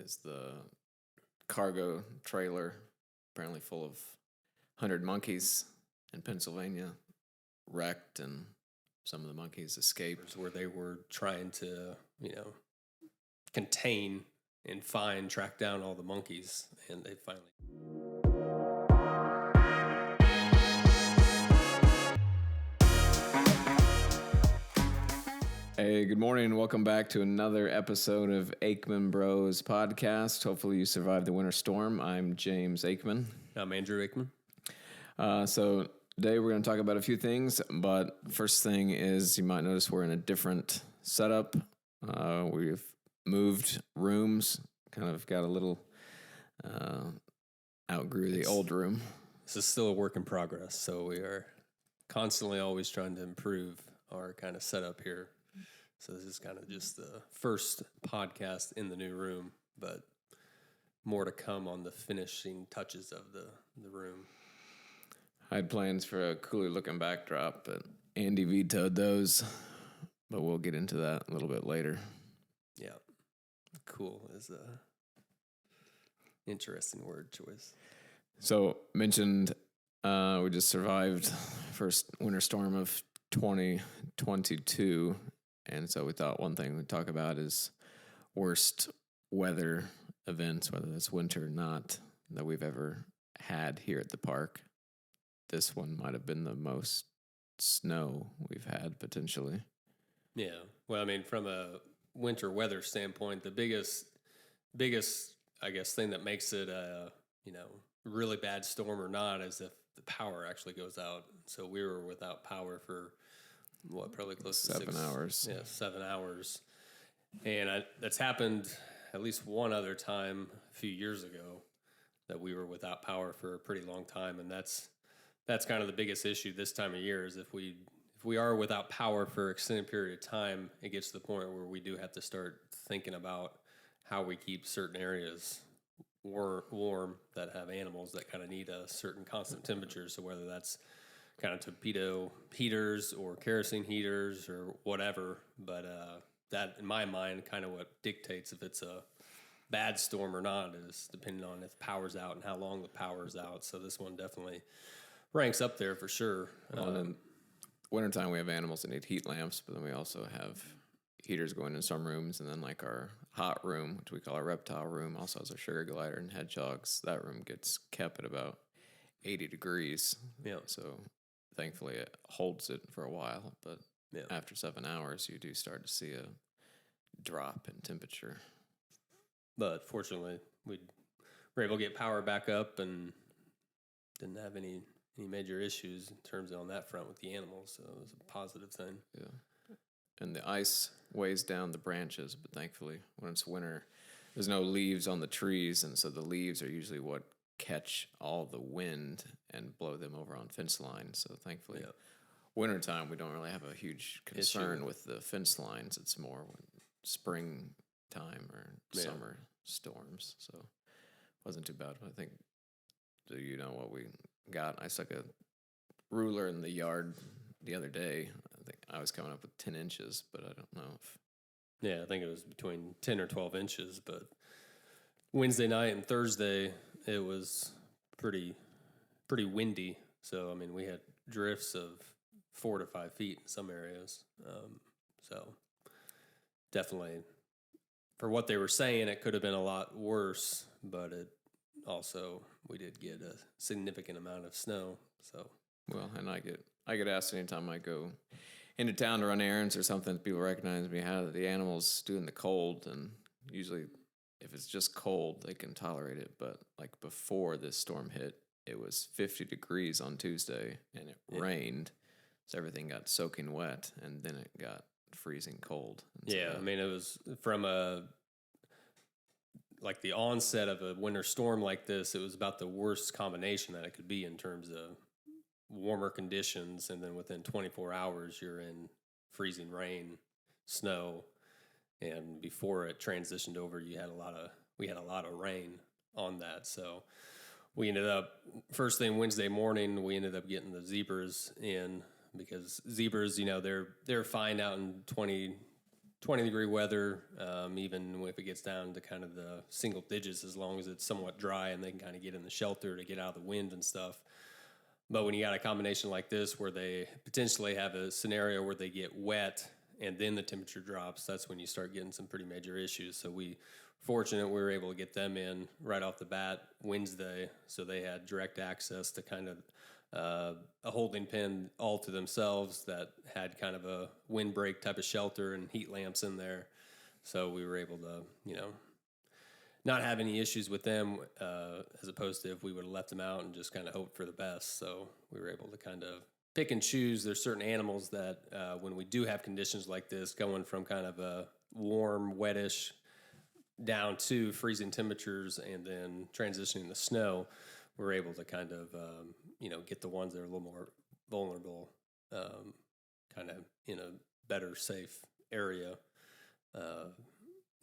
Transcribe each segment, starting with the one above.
is the cargo trailer, apparently full of 100 monkeys in Pennsylvania, wrecked, and some of the monkeys escaped. Where they were trying to, contain and track down all the monkeys, and they finally... Hey, good morning and welcome back to another episode of Aikman Bros podcast. Hopefully you survived the winter storm. I'm James Aikman. I'm Andrew Aikman. So today we're going to talk about a few things, but first thing is you might notice we're in a different setup. We've moved rooms, kind of got a little outgrew the old room. This is still a work in progress, so we are constantly always trying to improve our kind of setup here. So this is kind of just the first podcast in the new room, but more to come on the finishing touches of the room. I had plans for a cooler looking backdrop, but Andy vetoed those, but we'll get into that a little bit later. Yeah. Cool is a interesting word choice. So mentioned we just survived first winter storm of 2022. And so we thought one thing we'd talk about is worst weather events, whether that's winter or not, that we've ever had here at the park. This one might have been the most snow we've had potentially. Yeah. Well, I mean, from a winter weather standpoint, the biggest, I guess, thing that makes it a, really bad storm or not is if the power actually goes out. So we were without power for probably close to 7 hours. Yeah, 7 hours. And that's happened at least one other time a few years ago that we were without power for a pretty long time. And that's kind of the biggest issue this time of year is if we are without power for an extended period of time, it gets to the point where we do have to start thinking about how we keep certain areas warm that have animals that kind of need a certain constant temperature. So whether that's kind of torpedo heaters or kerosene heaters or whatever. But that, in my mind, kind of what dictates if it's a bad storm or not is depending on if power's out and how long the power's out. So this one definitely ranks up there for sure. Well, in wintertime, we have animals that need heat lamps, but then we also have heaters going in some rooms. And then like our hot room, which we call our reptile room, also has a sugar glider and hedgehogs. That room gets kept at about 80 degrees. Yeah. So thankfully, it holds it for a while, but after 7 hours, you do start to see a drop in temperature. But fortunately, we were able to get power back up and didn't have any major issues in terms of on that front with the animals, so it was a positive thing. Yeah. And the ice weighs down the branches, but thankfully, when it's winter, there's no leaves on the trees, and so the leaves are usually what catch all the wind and blow them over on fence lines. So thankfully, wintertime, we don't really have a huge concern with the fence lines. It's more springtime or summer storms. So it wasn't too bad. I think, do you know what we got? I stuck a ruler in the yard the other day. I think I was coming up with 10 inches, but I don't know if... Yeah, I think it was between 10 or 12 inches, but Wednesday night and Thursday, it was pretty windy. So, I mean, we had drifts of 4 to 5 feet in some areas. So definitely, for what they were saying, it could have been a lot worse, but it also, we did get a significant amount of snow. So, well, and I get asked anytime I go into town to run errands or something, people recognize me, how the animals do in the cold, and usually if it's just cold, they can tolerate it. But like before this storm hit, it was 50 degrees on Tuesday, and it rained, so everything got soaking wet, and then it got freezing cold. Yeah, I mean, it was from the onset of a winter storm like this, it was about the worst combination that it could be in terms of warmer conditions, and then within 24 hours, you're in freezing rain, snow, and before it transitioned over, we had a lot of rain on that. So we ended up, first thing Wednesday morning, we ended up getting the zebras in, because zebras, they're fine out in 20, 20-degree weather, even if it gets down to kind of the single digits, as long as it's somewhat dry and they can kind of get in the shelter to get out of the wind and stuff. But when you got a combination like this where they potentially have a scenario where they get wet and then the temperature drops, that's when you start getting some pretty major issues. So fortunate we were able to get them in right off the bat Wednesday, so they had direct access to kind of a holding pen all to themselves that had kind of a windbreak type of shelter and heat lamps in there. So we were able to, not have any issues with them as opposed to if we would have left them out and just kind of hoped for the best. So we were able to kind of pick and choose. There's certain animals that when we do have conditions like this, going from kind of a warm, wettish down to freezing temperatures and then transitioning to snow, we're able to kind of, get the ones that are a little more vulnerable kind of in a better, safe area.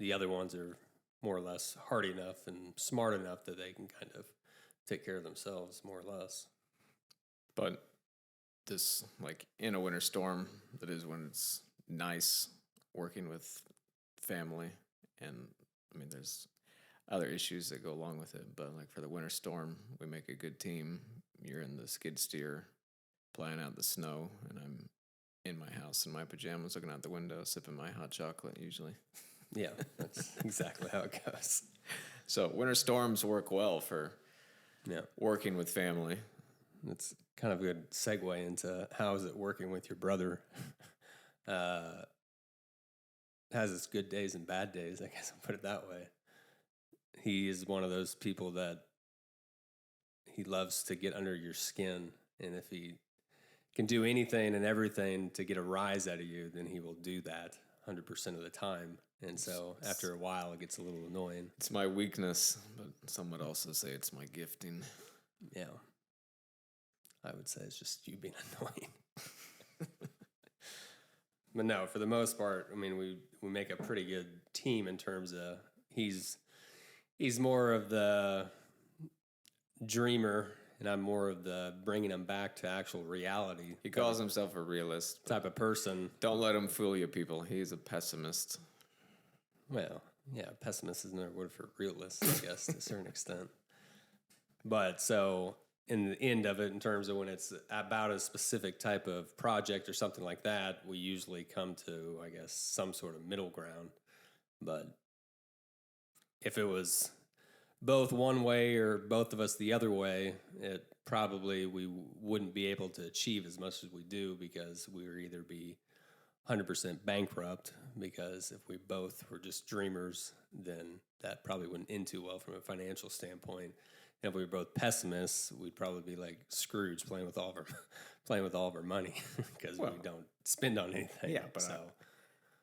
The other ones are more or less hardy enough and smart enough that they can kind of take care of themselves, more or less. But this, like in a winter storm, that is when it's nice working with family. And I mean, there's other issues that go along with it. But like for the winter storm, we make a good team. You're in the skid steer, playing out the snow, and I'm in my house in my pajamas looking out the window, sipping my hot chocolate usually. Yeah, that's exactly how it goes. So winter storms work well for working with family. That's kind of a good segue into how is it working with your brother. Has its good days and bad days, I guess I'll put it that way. He is one of those people that he loves to get under your skin, and if he can do anything and everything to get a rise out of you, then he will do that 100% of the time. And so after a while, it gets a little annoying. It's my weakness, but some would also say it's my gifting. Yeah. I would say it's just you being annoying. But no, for the most part, I mean, we make a pretty good team in terms of he's more of the dreamer, and I'm more of the bringing him back to actual reality. He calls himself a realist type of person. Don't let him fool you, people. He's a pessimist. Well, yeah, pessimist is another word for realist, I guess, to a certain extent. But so in the end of it, in terms of when it's about a specific type of project or something like that, we usually come to, I guess, some sort of middle ground. But if it was both one way or both of us the other way, it probably we wouldn't be able to achieve as much as we do, because we would either be 100% bankrupt, because if we both were just dreamers, then that probably wouldn't end too well from a financial standpoint. And if we were both pessimists, we'd probably be like Scrooge playing with all of our money because we don't spend on anything. Yeah, but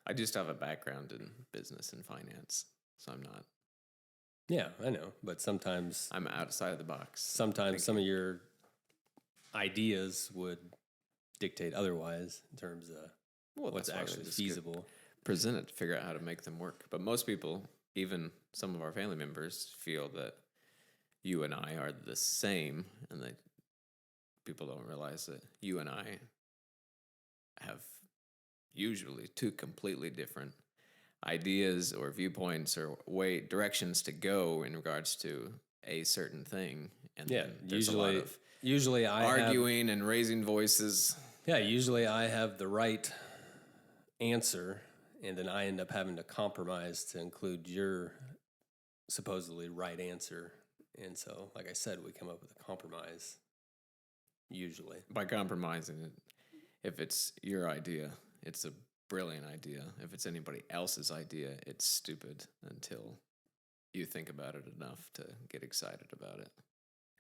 I just have a background in business and finance, so I'm not. Yeah, I know, but sometimes I'm outside of the box. Sometimes some of your ideas would dictate otherwise in terms of what's actually feasible. Present it to figure out how to make them work. But most people, even some of our family members, feel that you and I are the same, and that people don't realize that you and I have usually two completely different ideas or viewpoints or directions to go in regards to a certain thing. And there's a lot of usually I arguing and raising voices. Yeah, usually I have the right answer, and then I end up having to compromise to include your supposedly right answer. And so, like I said, we come up with a compromise, usually. By compromising it, if it's your idea, it's a brilliant idea. If it's anybody else's idea, it's stupid until you think about it enough to get excited about it.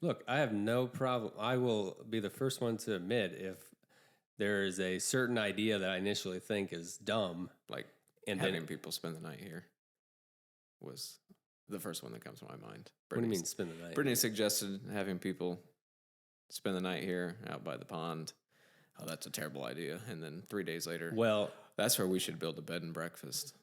Look, I have no problem. I will be the first one to admit if there is a certain idea that I initially think is dumb. Like having people spend the night here was the first one that comes to my mind. What do you mean spend the night? Brittany suggested having people spend the night here out by the pond. Oh, that's a terrible idea. And then 3 days later, well, that's where we should build a bed and breakfast.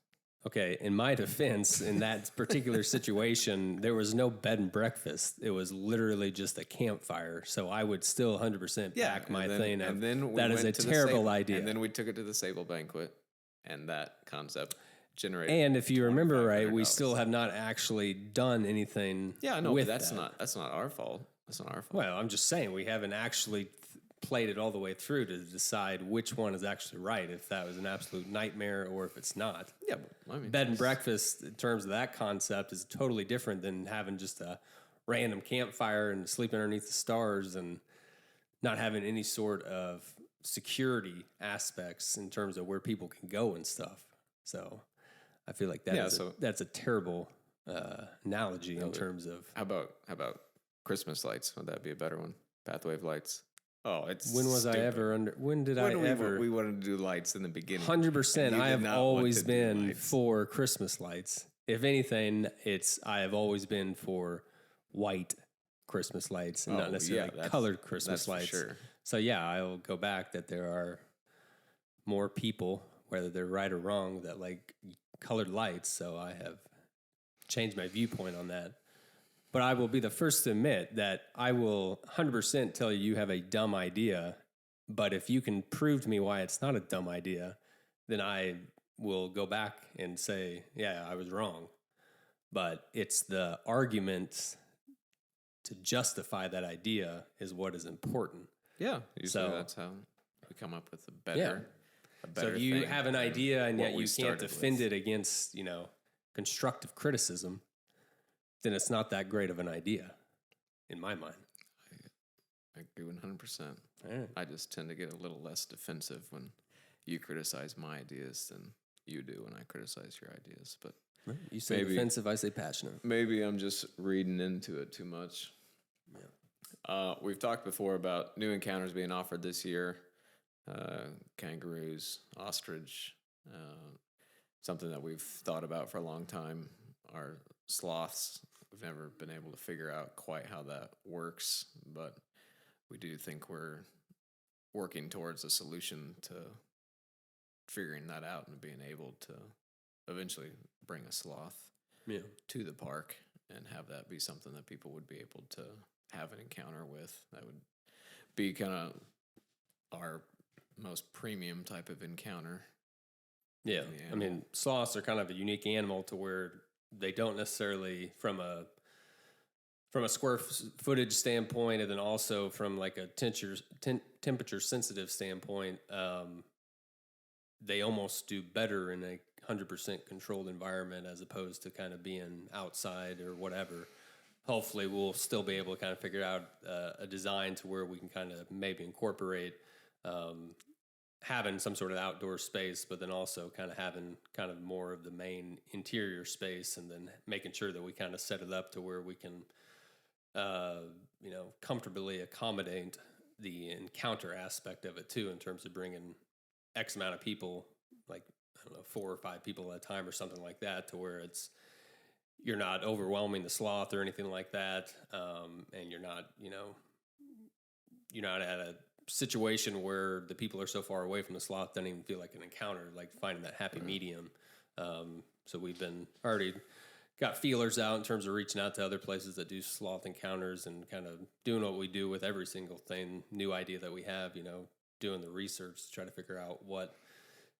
Okay, in my defense, in that particular situation, there was no bed and breakfast. It was literally just a campfire. So I would still 100% back my thing. And then that is a terrible idea. And then we took it to the Sable banquet, and that concept generate. And if you remember right, we $2,500. still have not actually done anything. Yeah, no, with but that's that. not our fault. That's not our fault. Well, I'm just saying we haven't actually played it all the way through to decide which one is actually right. If that was an absolute nightmare or if it's not. Yeah, but, I mean, Bed and breakfast, in terms of that concept, is totally different than having just a random campfire and sleeping underneath the stars and not having any sort of security aspects in terms of where people can go and stuff. So I feel like that's a terrible analogy in terms of how about Christmas lights? Would that be a better one? Pathwave lights. Oh, it's when was stupid. I ever under? When did I ever? We wanted to do lights in the beginning. 100%. I have always been lights. for Christmas lights. If anything, I have always been for white Christmas lights and not necessarily colored Christmas lights. For sure. So yeah, I'll go back that there are more people, whether they're right or wrong, that like colored lights. So I have changed my viewpoint on that. But I will be the first to admit that I will 100% tell you have a dumb idea. But if you can prove to me why it's not a dumb idea, then I will go back and say, yeah, I was wrong. But it's the arguments to justify that idea is what is important. Yeah, usually that's how we come up with a better so if you have an idea and yet you can't defend it against, constructive criticism, then it's not that great of an idea, in my mind. I agree 100%. Right. I just tend to get a little less defensive when you criticize my ideas than you do when I criticize your ideas. But you say defensive, I say passionate. Maybe I'm just reading into it too much. Yeah. We've talked before about new encounters being offered this year. Kangaroos, ostrich, something that we've thought about for a long time are sloths. We've never been able to figure out quite how that works, but we do think we're working towards a solution to figuring that out and being able to eventually bring a sloth to the park and have that be something that people would be able to have an encounter with. That would be kind of our most premium type of encounter. Yeah, I mean, sloths are kind of a unique animal to where they don't necessarily, from a square footage standpoint, and then also from like a temperature sensitive standpoint, they almost do better in a 100% controlled environment as opposed to kind of being outside or whatever. Hopefully, we'll still be able to kind of figure out a design to where we can kind of maybe incorporate having some sort of outdoor space, but then also kind of having kind of more of the main interior space, and then making sure that we kind of set it up to where we can, comfortably accommodate the encounter aspect of it too, in terms of bringing X amount of people, like, I don't know, 4 or 5 people at a time or something like that, to where you're not overwhelming the sloth or anything like that. And you're not at a situation where the people are so far away from the sloth doesn't even feel like an encounter, like finding that happy medium. So we've already got feelers out in terms of reaching out to other places that do sloth encounters and kind of doing what we do with every single new idea that we have, doing the research to try to figure out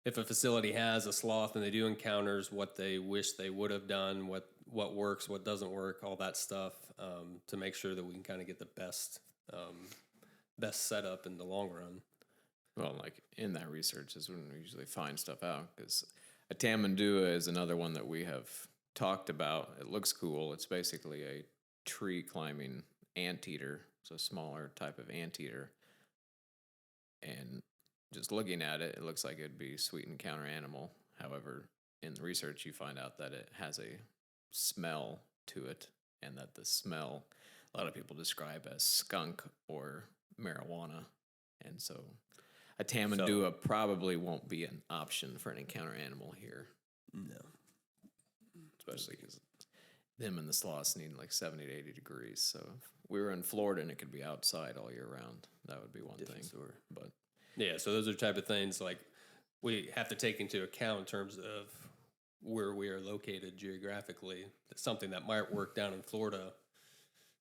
if a facility has a sloth and they do encounters, what they wish they would have done, what works, what doesn't work, all that stuff, to make sure that we can kind of get the best setup in the long run. Well, like in that research is when we usually find stuff out, because a tamandua is another one that we have talked about. It looks cool. It's basically a tree climbing anteater, so a smaller type of anteater. And just looking at it, it looks like it'd be a sweet encounter animal. However, in the research, you find out that it has a smell to it, and that the smell a lot of people describe as skunk or marijuana. And so a tamandua probably won't be an option for an encounter animal here. No. Especially because them and the sloths need like 70 to 80 degrees. So if we were in Florida and it could be outside all year round, that would be one thing. But yeah, so those are the type of things like we have to take into account in terms of where we are located geographically. That's something that might work down in Florida.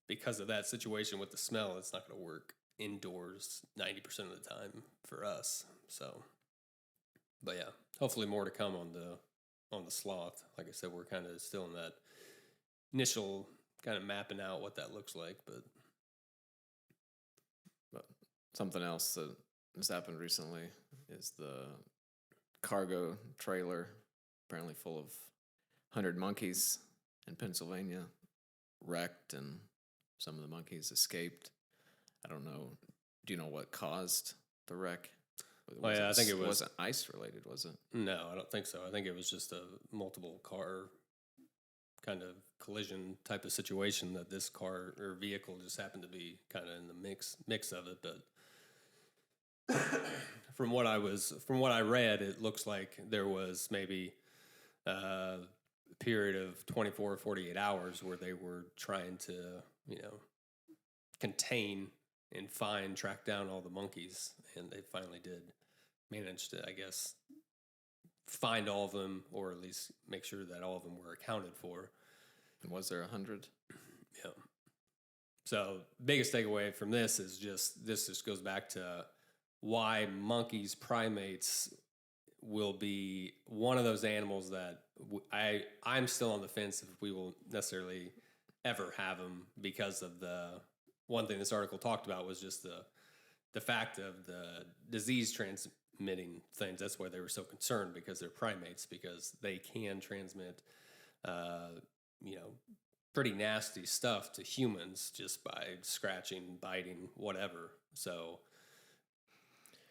Because of that situation with the smell, it's not going to work indoors 90% of the time for us. So, but yeah, hopefully more to come on the on the sloth. Like I said, we're kind of still in that initial kind of mapping out what that looks like. But something else that has happened recently is the cargo trailer, apparently full of 100 monkeys in Pennsylvania, wrecked, and some of the monkeys escaped. I don't know. Do you know what caused the wreck? Well, yeah, I think it wasn't ice related, was it? No, I don't think so. I think it was just a multiple car kind of collision type of situation that this car or vehicle just happened to be kind of in the mix of it. But from what I read, it looks like there was maybe a period of 24 or 48 hours where they were trying to, contain and track down all the monkeys, and they finally did manage to, I guess, find all of them, or at least make sure that all of them were accounted for. And was there 100? Yeah. So biggest takeaway from this is this just goes back to why monkeys, primates, will be one of those animals that I'm still on the fence if we will necessarily ever have them, because of the one thing this article talked about was just the fact of the disease transmitting things. That's why they were so concerned, because they're primates, because they can transmit, pretty nasty stuff to humans just by scratching, biting, whatever. So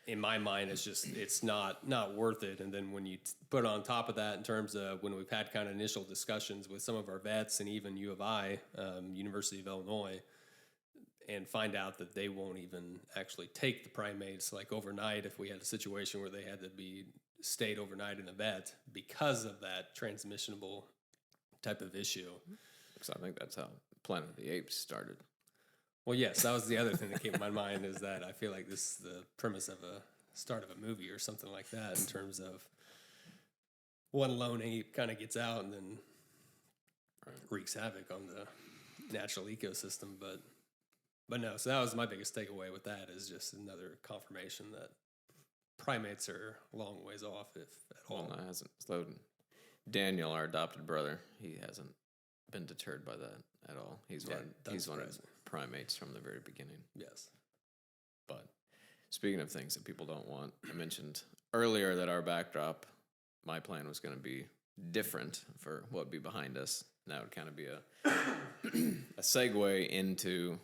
in my mind, it's not worth it. And then when you put on top of that, in terms of when we've had kind of initial discussions with some of our vets and even U of I, University of Illinois, and find out that they won't even actually take the primates like overnight if we had a situation where they had to be stayed overnight in the vet because of that transmissionable type of issue. Because I think that's how Planet of the Apes started. Well, yes, that was the other thing that came to my mind, is that I feel like this is the premise of a start of a movie or something like that, in terms of one lone ape kind of gets out and then wreaks havoc on the natural ecosystem. But no, so that was my biggest takeaway with that, is just another confirmation that primates are a long ways off, if at all. Well, no, it hasn't. So Daniel, our adopted brother, he hasn't been deterred by that at all. He's wanted primates from the very beginning. Yes. But speaking of things that people don't want, I mentioned earlier that our backdrop, my plan was going to be different for what would be behind us. And that would kind of be a segue into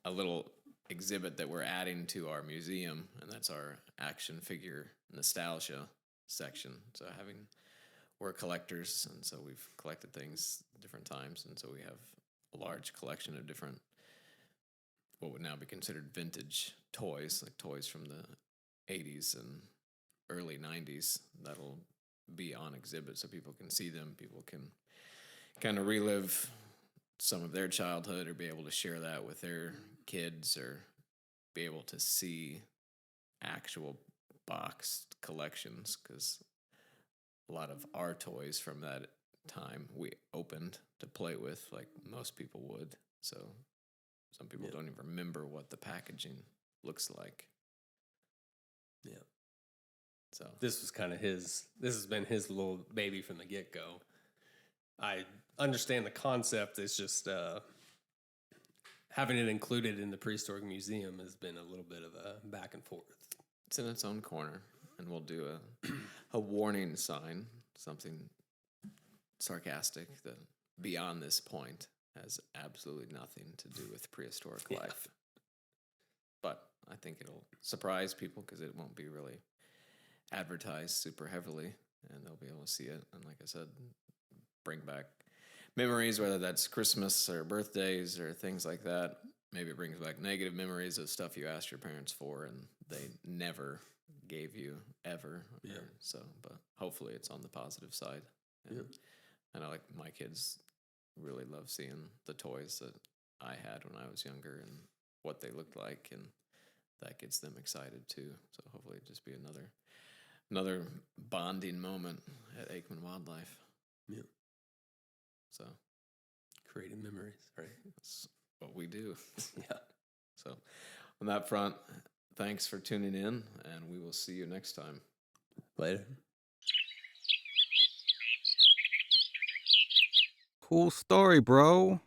a little exhibit that we're adding to our museum, and that's our action figure nostalgia section. So we're collectors, and so we've collected things different times, and so we have a large collection of different, what would now be considered vintage toys, like toys from the 80s and early 90s that'll be on exhibit so people can see them. People can kind of relive some of their childhood, or be able to share that with their kids, or be able to see actual boxed collections, because a lot of our toys from that time we opened to play with, like most people would. So some people don't even remember what the packaging looks like. Yeah. So this has been his little baby from the get-go. I understand the concept. It's just having it included in the prehistoric museum has been a little bit of a back and forth. It's in its own corner, and we'll do a warning sign, something sarcastic, that beyond this point has absolutely nothing to do with prehistoric life. But I think it'll surprise people, because it won't be really advertised super heavily, and they'll be able to see it. And like I said, bring back memories, whether that's Christmas or birthdays or things like that. Maybe it brings back negative memories of stuff you asked your parents for and they never gave you ever. Yeah. But hopefully it's on the positive side. And I know, like, my kids really love seeing the toys that I had when I was younger and what they looked like, and that gets them excited too. So hopefully it just be another bonding moment at Aikman Wildlife. Yeah. So creating memories, right? That's what we do. Yeah. So on that front, thanks for tuning in, and we will see you next time. Later. Cool story, bro.